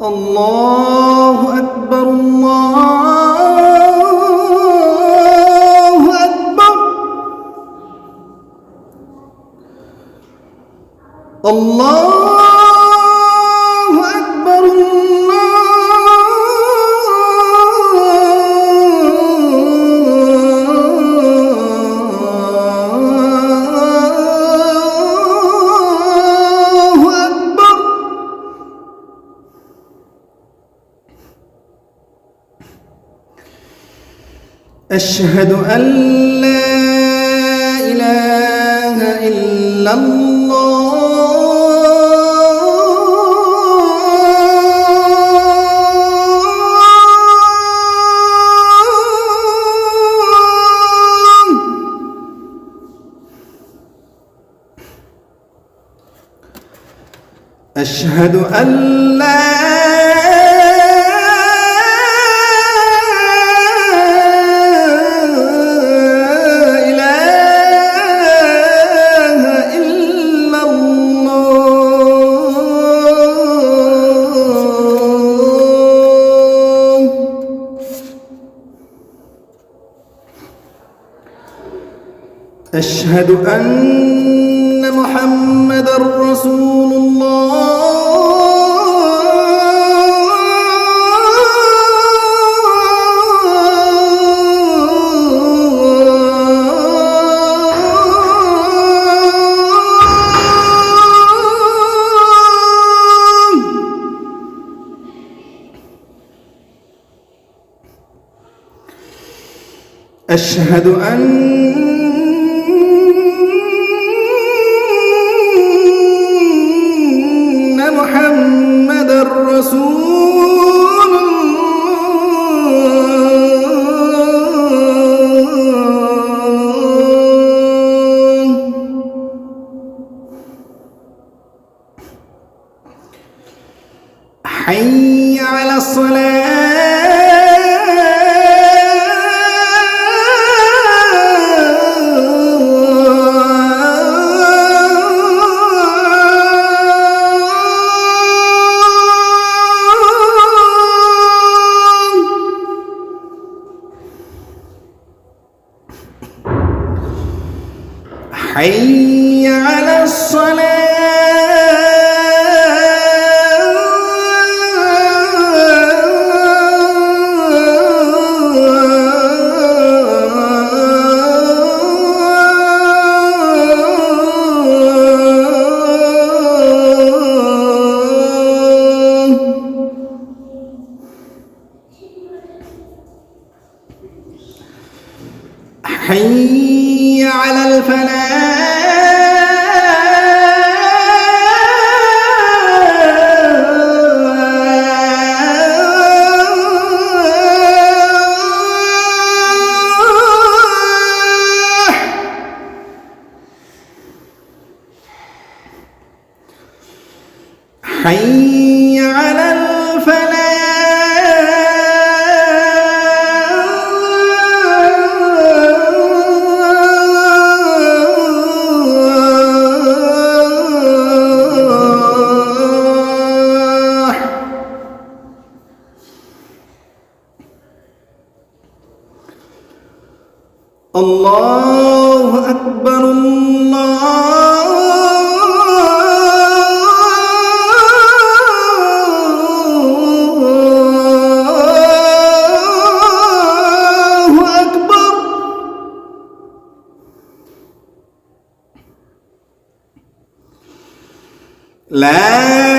الله أكبر الله أكبر الله أكبر الله أكبر. أشهد أن لا إله إلا الله أشهد أن لا إله إلا الله. أشهد أن محمدًا رسول الله. أشهد أن محمدًا رسول الله. حي على الصلاة. حي على الصلاة. حي على الفلاح. حي على الفلاح. الله أكبر الله أكبر. لا